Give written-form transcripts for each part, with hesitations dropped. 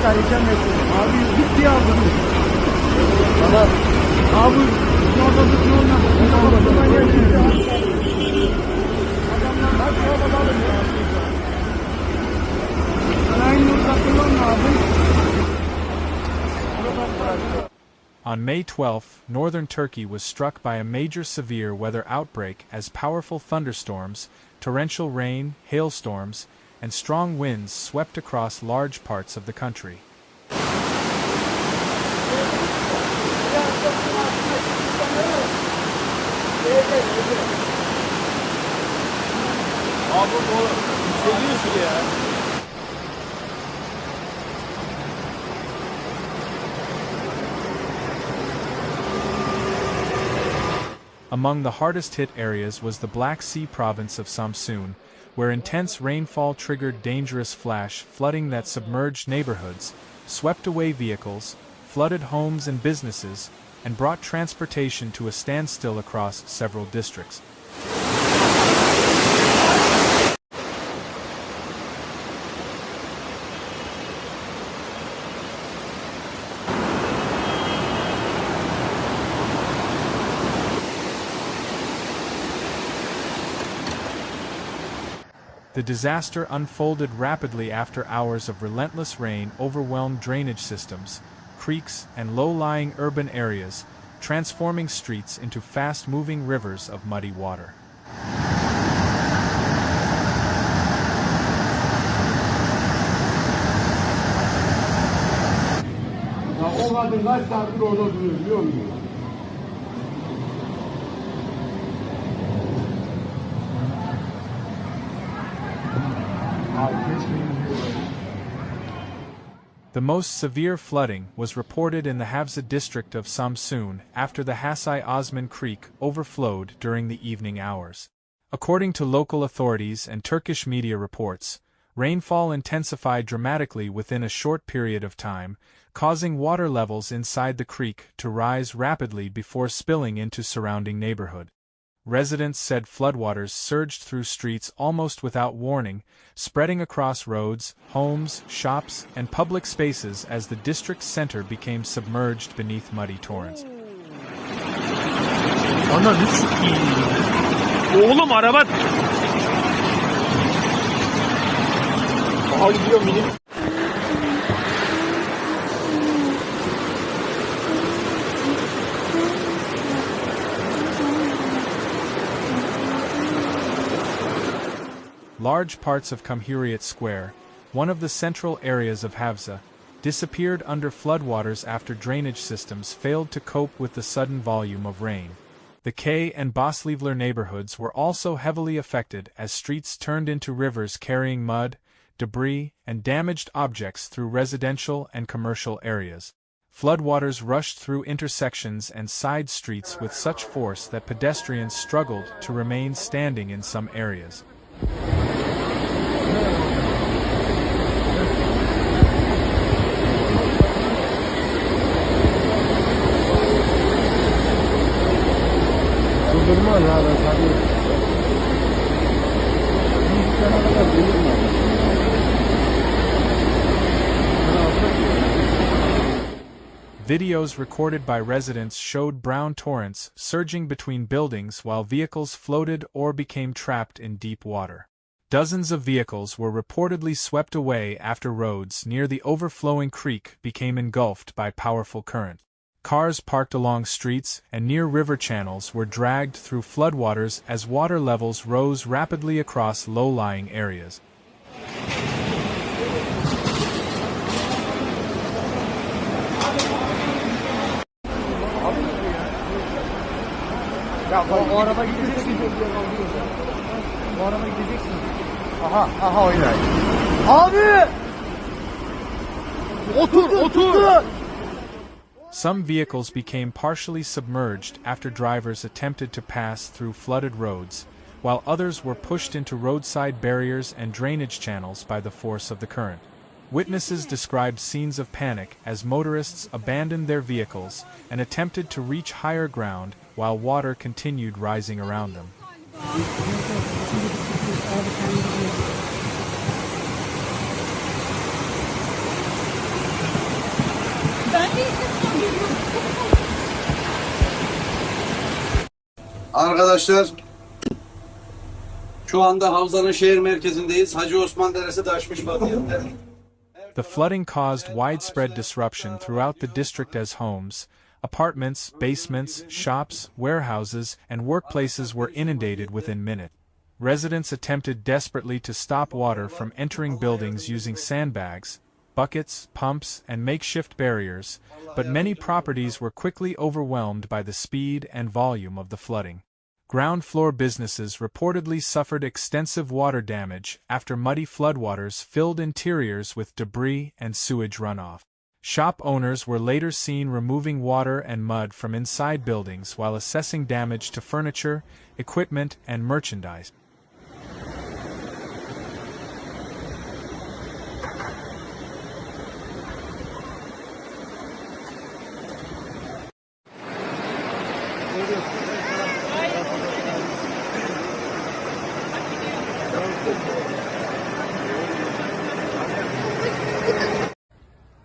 tarihten bekliyorum. Abi gitti ya bu. Tamam. Abi şu anda ne olmadı? Adamlar bak şu anda alın ya. Aynı uzaklıklar mı abi? On May 12th, northern Turkey was struck by a major severe weather outbreak as powerful thunderstorms, torrential rain, hailstorms, and strong winds swept across large parts of the country. Among the hardest-hit areas was the Black Sea province of Samsun, where intense rainfall triggered dangerous flash flooding that submerged neighborhoods, swept away vehicles, flooded homes and businesses, and brought transportation to a standstill across several districts. The disaster unfolded rapidly after hours of relentless rain overwhelmed drainage systems, creeks, and low-lying urban areas, transforming streets into fast-moving rivers of muddy water. The most severe flooding was reported in the Havza district of Samsun after the Hasai Osman Creek overflowed during the evening hours. According to local authorities and Turkish media reports, rainfall intensified dramatically within a short period of time, causing water levels inside the creek to rise rapidly before spilling into surrounding neighborhood. Residents said floodwaters surged through streets almost without warning, spreading across roads, homes, shops, and public spaces as the district's center became submerged beneath muddy torrents. Ananı sikeyim. Oğlum araba. Aha gidiyor minik. Large parts of Cumhuriyet Square, one of the central areas of Havza, disappeared under floodwaters after drainage systems failed to cope with the sudden volume of rain. The K and Boslivler neighborhoods were also heavily affected as streets turned into rivers carrying mud, debris, and damaged objects through residential and commercial areas. Floodwaters rushed through intersections and side streets with such force that pedestrians struggled to remain standing in some areas. Videos recorded by residents showed brown torrents surging between buildings while vehicles floated or became trapped in deep water. Dozens of vehicles were reportedly swept away after roads near the overflowing creek became engulfed by powerful current. Cars parked along streets and near river channels were dragged through floodwaters as water levels rose rapidly across low-lying areas. Ya o araba gideceksin. Bu araba gideceksin. Aha oynar. Abi! Otur! Some vehicles became partially submerged after drivers attempted to pass through flooded roads, while others were pushed into roadside barriers and drainage channels by the force of the current. Witnesses described scenes of panic as motorists abandoned their vehicles and attempted to reach higher ground while water continued rising around them. Arkadaşlar şu anda Havza'nın şehir merkezindeyiz. Hacı Osman Deresi taşmış vaziyette. The flooding caused widespread disruption throughout the district as homes, apartments, basements, shops, warehouses, and workplaces were inundated within minutes. Residents attempted desperately to stop water from entering buildings using sandbags, buckets, pumps, and makeshift barriers, but many properties were quickly overwhelmed by the speed and volume of the flooding. Ground floor businesses reportedly suffered extensive water damage after muddy floodwaters filled interiors with debris and sewage runoff. Shop owners were later seen removing water and mud from inside buildings while assessing damage to furniture, equipment, and merchandise.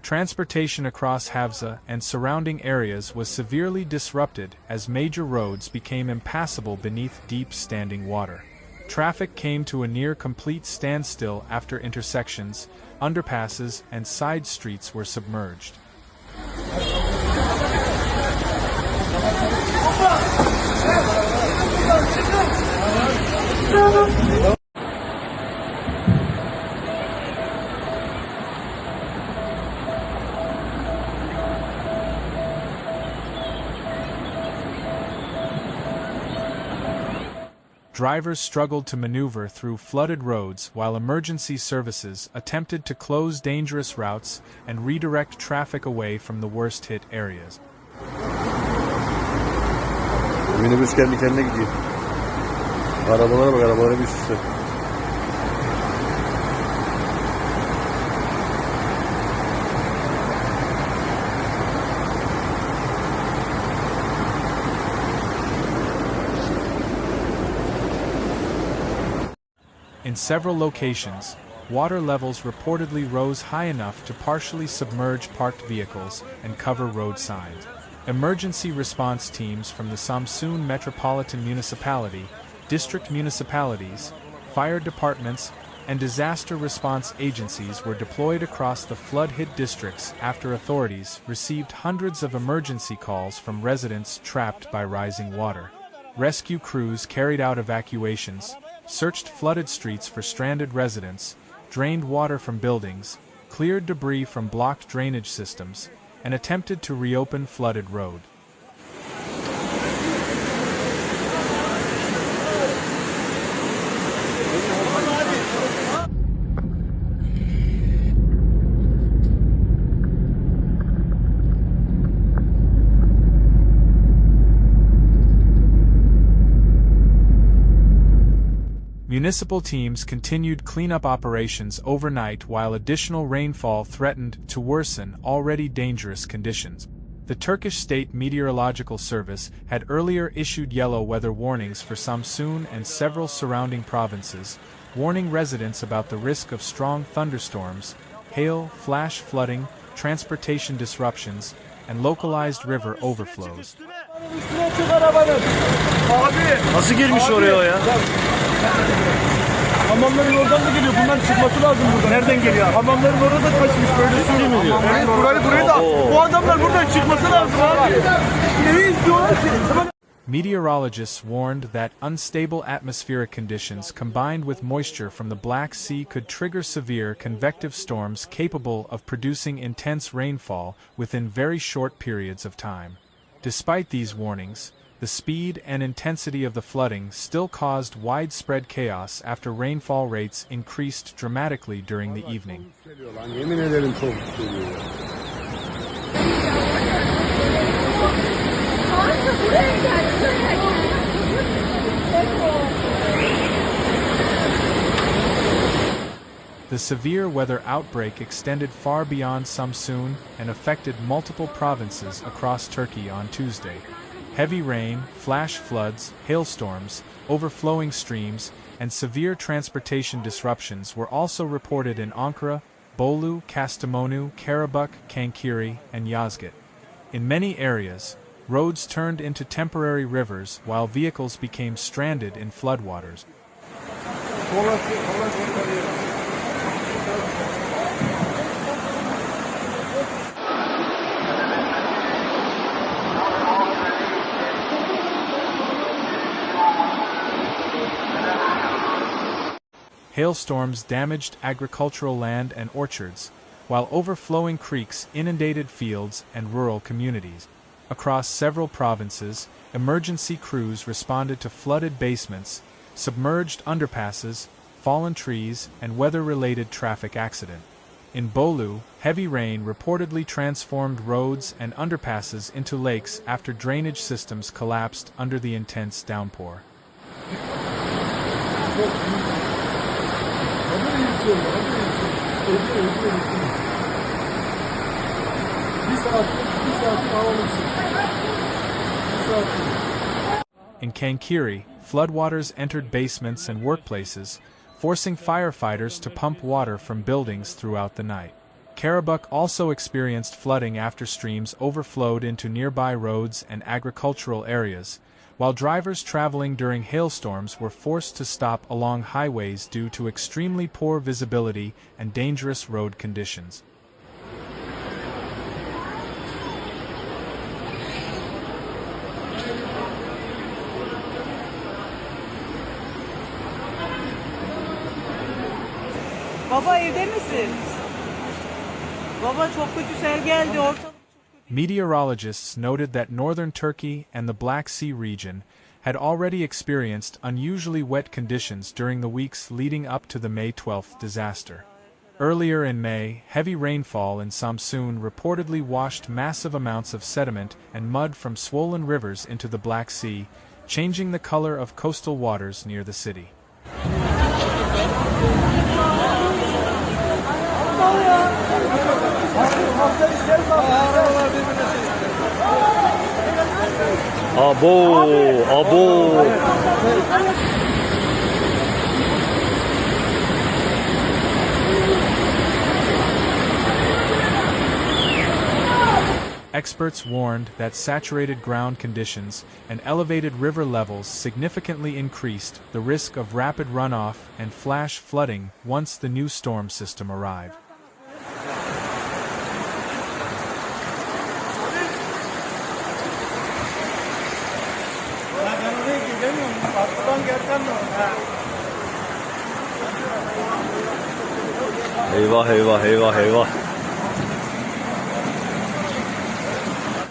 Transportation across Havza and surrounding areas was severely disrupted as major roads became impassable beneath deep standing water. Traffic came to a near complete standstill after intersections, underpasses, and side streets were submerged. Drivers struggled to maneuver through flooded roads while emergency services attempted to close dangerous routes and redirect traffic away from the worst-hit areas. Minibüs kendi kendine gidiyor. Arabalara bak, arabalara bir sürü. In several locations, water levels reportedly rose high enough to partially submerge parked vehicles and cover road signs. Emergency response teams from the Samsun Metropolitan Municipality, district municipalities, fire departments, and disaster response agencies were deployed across the flood-hit districts after authorities received hundreds of emergency calls from residents trapped by rising water. Rescue crews carried out evacuations, searched flooded streets for stranded residents, drained water from buildings, cleared debris from blocked drainage systems, and attempted to reopen flooded road. Municipal teams continued cleanup operations overnight while additional rainfall threatened to worsen already dangerous conditions. The Turkish State Meteorological Service had earlier issued yellow weather warnings for Samsun and several surrounding provinces, warning residents about the risk of strong thunderstorms, hail, flash flooding, transportation disruptions, and localized river overflows. Nasıl girmiş oraya o ya? Hamamların oradan da geliyor. Bunlar çıkması lazım buradan. Nereden geliyor? Hamamların orada da kaçmış. Böyle sürü mü diyor? Evet, burayı da. Bu adamlar buradan çıkması lazım abi. Neyi istiyorlar ki? Meteorologists warned that unstable atmospheric conditions combined with moisture from the Black Sea could trigger severe convective storms capable of producing intense rainfall within very short periods of time. Despite these warnings, the speed and intensity of the flooding still caused widespread chaos after rainfall rates increased dramatically during the evening. Yemin ederim çok söylüyor. The severe weather outbreak extended far beyond Samsun and affected multiple provinces across Turkey on Tuesday. Heavy rain, flash floods, hailstorms, overflowing streams, and severe transportation disruptions were also reported in Ankara, Bolu, Kastamonu, Karabük, Kankiri, and Yozgat. In many areas, Roads turned into temporary rivers while vehicles became stranded in floodwaters. Hailstorms damaged agricultural land and orchards, while overflowing creeks inundated fields and rural communities. Across several provinces, emergency crews responded to flooded basements, submerged underpasses, fallen trees, and weather-related traffic accidents. In Bolu, heavy rain reportedly transformed roads and underpasses into lakes after drainage systems collapsed under the intense downpour. In Kankiri, floodwaters entered basements and workplaces, forcing firefighters to pump water from buildings throughout the night. Karabakh also experienced flooding after streams overflowed into nearby roads and agricultural areas, while drivers traveling during hailstorms were forced to stop along highways due to extremely poor visibility and dangerous road conditions. Baba evde misin? Baba çok kötü sel geldi ortalık. Meteorologists noted that northern Turkey and the Black Sea region had already experienced unusually wet conditions during the weeks leading up to the May 12 disaster. Earlier in May, heavy rainfall in Samsun reportedly washed massive amounts of sediment and mud from swollen rivers into the Black Sea, changing the color of coastal waters near the city. Abo. Experts warned that saturated ground conditions and elevated river levels significantly increased the risk of rapid runoff and flash flooding once the new storm system arrived. Eyvah eyvah eyvah eyvah.